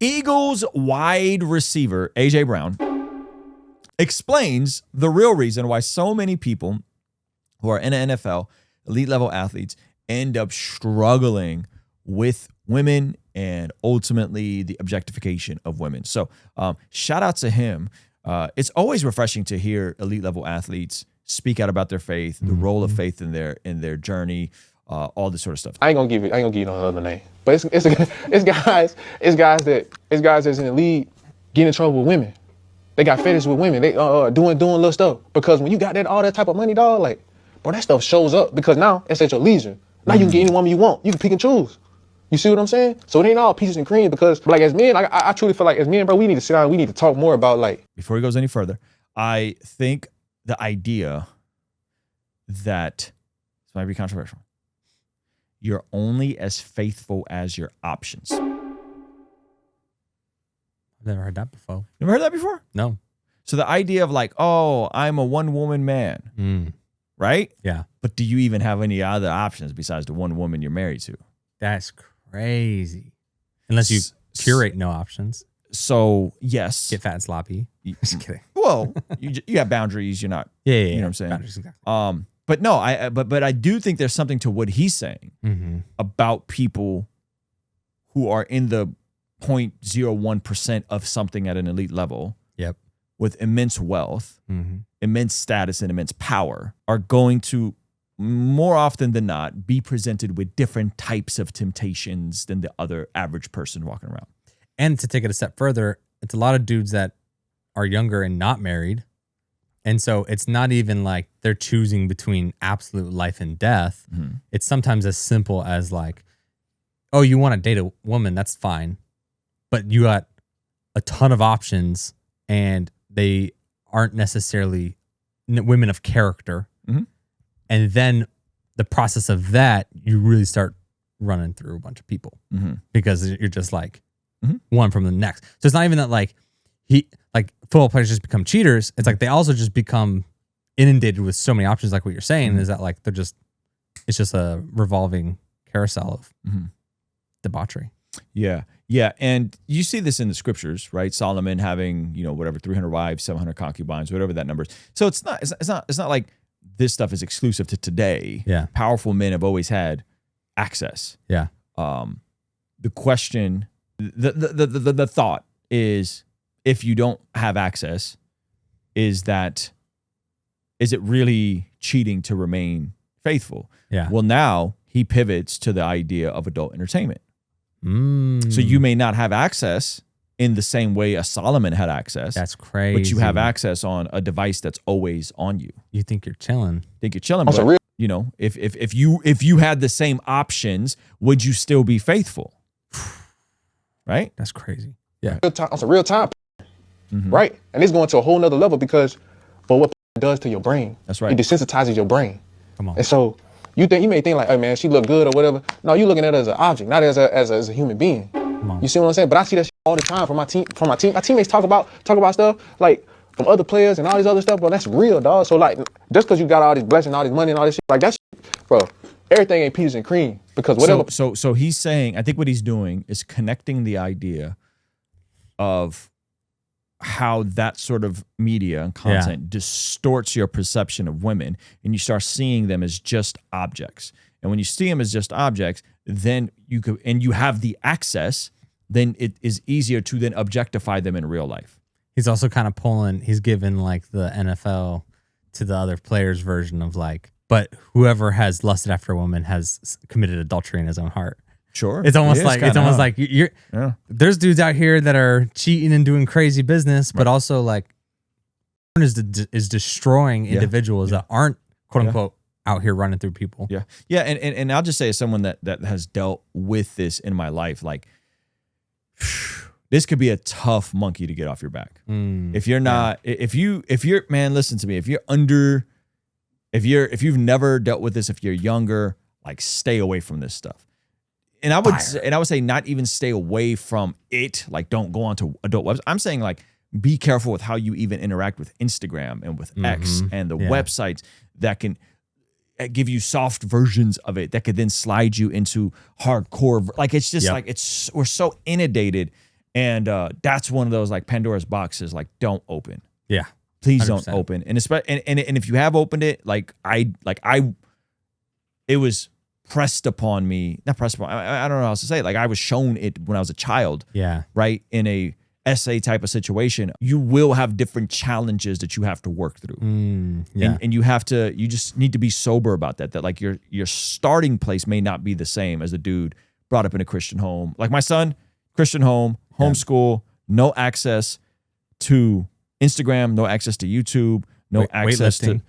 Eagles wide receiver A.J. Brown explains the real reason why so many people who are in the NFL, elite level athletes, end up struggling with women and ultimately the objectification of women. So shout out to him. It's always refreshing to hear elite level athletes speak out about their faith, the role of faith in their journey, all this sort of stuff. I ain't gonna give you no other name, but it's guys that's in the league getting in trouble with women. They got fetish with women. They doing little stuff because when you got all that type of money, dog, like, bro, that stuff shows up because now it's at your leisure. Now you can get any woman you want. You can pick and choose. You see what I'm saying? So it ain't all peaches and cream because, like, as men, I truly feel like as men, bro, we need to sit down. We need to talk more about, like. Before he goes any further, I think the idea that this might be controversial. You're only as faithful as your options. I've never heard that before. Never heard that before? No. So the idea of like, oh, I'm a one-woman man, right? Yeah. But do you even have any other options besides the one woman you're married to? That's crazy. Unless you curate no options. So, yes. Get fat and sloppy. Just kidding. Well, you have boundaries. You're not, yeah. You know what I'm saying? Boundaries, exactly. But no, but I do think there's something to what he's saying about people who are in the 0.01% of something at an elite level. Yep. With immense wealth, immense status, and immense power are going to more often than not be presented with different types of temptations than the other average person walking around. And to take it a step further, it's a lot of dudes that are younger and not married. And so it's not even like they're choosing between absolute life and death. It's sometimes as simple as like, oh, you want to date a woman, that's fine. But you got a ton of options and they aren't necessarily women of character. And then the process of that, you really start running through a bunch of people because you're just like one from the next. So it's not even that like football players just become cheaters. It's like they also just become inundated with so many options. Like what you're saying is that like it's just a revolving carousel of debauchery. Yeah. Yeah. And you see this in the scriptures, right? Solomon having, 300 wives, 700 concubines, whatever that number is. So it's not like this stuff is exclusive to today. Yeah. Powerful men have always had access. Yeah. The question, the thought is, if you don't have access, is it really cheating to remain faithful? Yeah. Well, now he pivots to the idea of adult entertainment. So you may not have access in the same way a Solomon had access. That's crazy. But you have access on a device that's always on you. You think you're chilling. But if you had the same options, would you still be faithful? Right? That's crazy. Yeah. It's a real time, right? And it's going to a whole nother level because for what it does to your brain. That's right. It desensitizes your brain. Come on. And so you may think like, hey man, she look good or whatever. No, you're looking at it as an object, not as a human being. You see what I'm saying? But I see that shit all the time from my team. My teammates talk about stuff like from other players and all these other stuff, bro. That's real, dog. So like, just because you got all these blessings, all this money, and all this shit, like that's, bro. Everything ain't peaches and cream because whatever. So he's saying, I think what he's doing is connecting the idea of how that sort of media and content distorts your perception of women, and you start seeing them as just objects. And when you see them as just objects, then you have the access, then it is easier to then objectify them in real life. He's also kind of he's given like the NFL to the other players version of like, but whoever has lusted after a woman has committed adultery in his own heart. Sure. It's almost like you're there's dudes out here that are cheating and doing crazy business, but also like is destroying individuals that aren't quote unquote out here running through people. Yeah. Yeah. And I'll just say, as someone that has dealt with this in my life, like this could be a tough monkey to get off your back. If you're not, if you're, man, listen to me. If you've never dealt with this, if you're younger, like stay away from this stuff. And I would say not even stay away from it. Like don't go onto adult websites. I'm saying like be careful with how you even interact with Instagram and with X and the websites that can give you soft versions of it that could then slide you into hardcore. Like it's just like we're so inundated And that's one of those like Pandora's boxes, like don't open. Yeah. Please 100%. don't open. And if you have opened it, it was pressed upon me, not pressed upon, I don't know how else to say it. Like I was shown it when I was a child. Yeah. Right. In a essay type of situation, you will have different challenges that you have to work through. Yeah. And you just need to be sober about that. That like your starting place may not be the same as a dude brought up in a Christian home. Like my son, Christian home, homeschool, no access to Instagram, no access to YouTube, no access to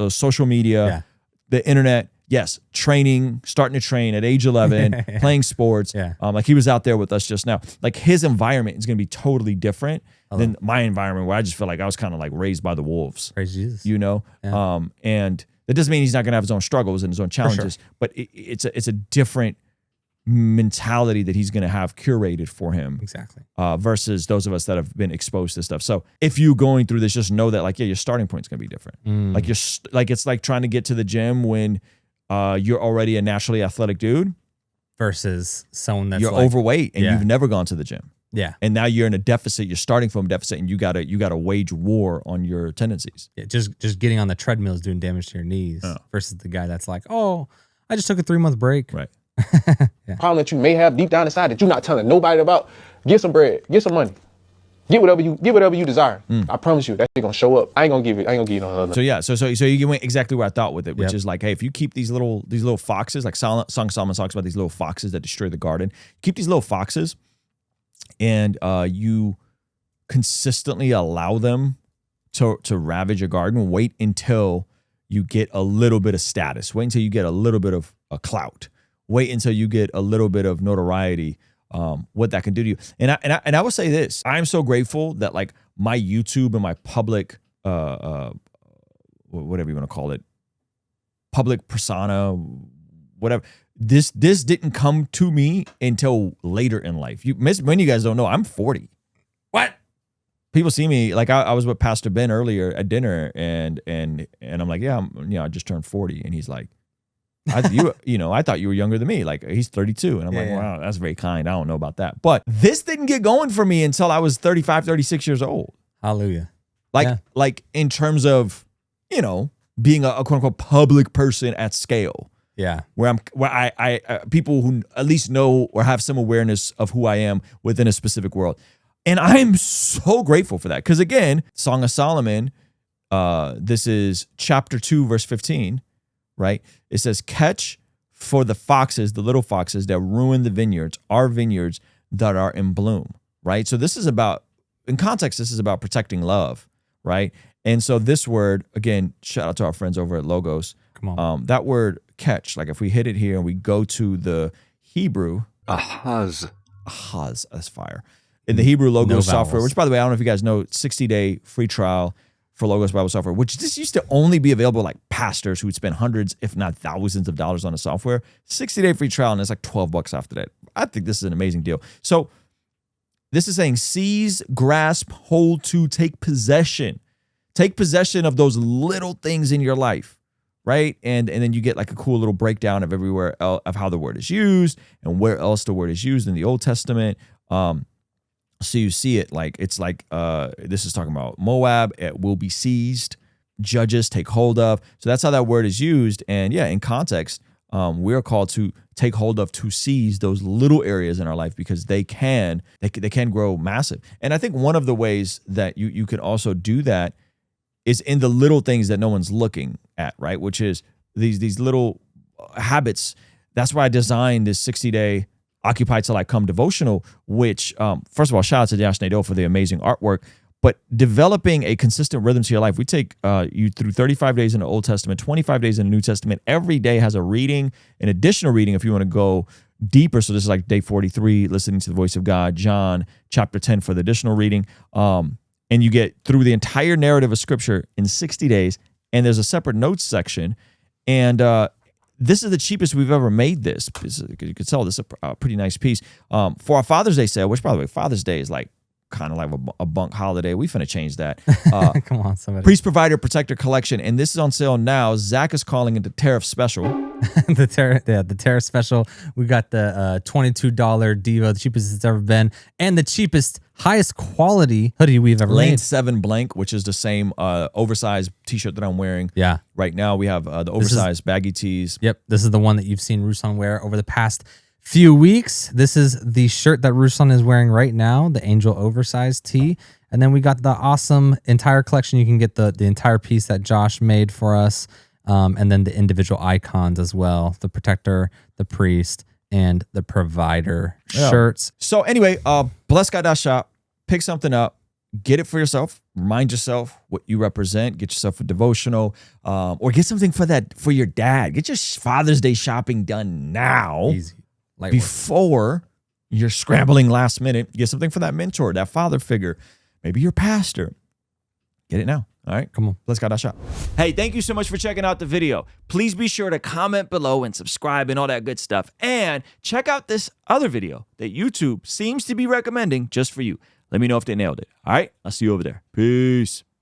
social media, the internet. Yes, starting to train at age 11, playing sports. Like he was out there with us just now. Like his environment is going to be totally different than my environment, where I just feel like I was kind of like raised by the wolves. Praise Jesus. You know? Yeah. And that doesn't mean he's not going to have his own struggles and his own challenges, but it's a different mentality that he's going to have curated for him. Exactly. Versus those of us that have been exposed to stuff. So if you're going through this, just know that like, your starting point is going to be different. Like it's like trying to get to the gym when you're already a naturally athletic dude versus someone that's you're overweight and you've never gone to the gym. Yeah. And now you're in a deficit. You're starting from a deficit, and you gotta wage war on your tendencies. Yeah, just getting on the treadmill is doing damage to your knees versus the guy that's like, oh, I just took a 3-month break. Right. Problem that you may have deep down inside that you're not telling nobody about. Get some bread, get some money. Get whatever you desire. I promise you that shit gonna show up. I ain't gonna give you no other. So yeah, so you went exactly where I thought with it, which is like, hey, if you keep these little foxes, like Song Solomon talks about these little foxes that destroy the garden. Keep these little foxes, and you consistently allow them to ravage a garden. Wait until you get a little bit of status. Wait until you get a little bit of a clout. Wait until you get a little bit of notoriety. What that can do to you. And I will say this, I'm so grateful that like my YouTube and my public, whatever you want to call it, public persona, whatever, this didn't come to me until later in life. Many of you guys don't know, I'm 40. What? People see me, like I was with Pastor Ben earlier at dinner, and I'm like, yeah, I just turned 40. And he's like, I thought you were younger than me. Like he's 32. And I'm like, wow, that's very kind. I don't know about that. But this didn't get going for me until I was 35, 36 years old. Hallelujah. Like in terms of, being a quote unquote public person at scale. Yeah. Where I people who at least know or have some awareness of who I am within a specific world. And I'm so grateful for that. Because again, Song of Solomon, this is chapter 2, verse 15. Right? It says, catch for the foxes, the little foxes that ruin the vineyards, our vineyards that are in bloom. Right? So this is about, in context, this is about protecting love. Right? And so this word, again, shout out to our friends over at Logos. Come on. That word catch, like if we hit it here and we go to the Hebrew. Ahaz, that's fire. In the Hebrew Logos software, which by the way, I don't know if you guys know, 60-day free trial for Logos Bible software, which this used to only be available like pastors who would spend hundreds, if not thousands of dollars on a software. 60-day free trial, and it's like $12 after that. I think this is an amazing deal. So this is saying seize, grasp, hold to, take possession. Take possession of those little things in your life, right? And then you get like a cool little breakdown of everywhere of how the word is used and where else the word is used in the Old Testament. So you see it like, it's like, this is talking about Moab, it will be seized, judges take hold of. So that's how that word is used. And yeah, in context, we're called to take hold of, to seize those little areas in our life, because they can grow massive. And I think one of the ways that you can also do that is in the little things that no one's looking at, right? Which is these little habits. That's why I designed this 60-day Occupy Till I Come devotional, which, first of all, shout out to Josh Nadeau for the amazing artwork, but developing a consistent rhythm to your life. We take you through 35 days in the Old Testament, 25 days in the New Testament. Every day has a reading, an additional reading if you want to go deeper. So this is like day 43, listening to the voice of God, John chapter 10 for the additional reading. And you get through the entire narrative of Scripture in 60 days, and there's a separate notes section. And this is the cheapest we've ever made this. You could tell this is a pretty nice piece. For our Father's Day sale, which, by the way, Father's Day is like kind of like a bunk holiday. We finna change that. Come on, somebody. Priest Provider Protector Collection. And this is on sale now. Zach is calling it the tariff special. the Terra special. We got the $22 Devo, the cheapest it's ever been, and the cheapest, highest quality hoodie we've ever Lane made. 7 blank, which is the same oversized t-shirt that I'm wearing. Yeah. Right now we have the oversized baggy tees. Yep. This is the one that you've seen Ruslan wear over the past few weeks. This is the shirt that Ruslan is wearing right now, the Angel oversized tee. And then we got the awesome entire collection. You can get the entire piece that Josh made for us. And then the individual icons as well, the protector, the priest, and the provider shirts. So anyway, blessguy.shop, pick something up, get it for yourself, remind yourself what you represent, get yourself a devotional, or get something for your dad. Get your Father's Day shopping done now. Easy. Light work. Before you're scrambling last minute. Get something for that mentor, that father figure, maybe your pastor. Get it now. All right, Come on. blessguy.shop. Hey, thank you so much for checking out the video. Please be sure to comment below and subscribe and all that good stuff. And check out this other video that YouTube seems to be recommending just for you. Let me know if they nailed it. All right, I'll see you over there. Peace.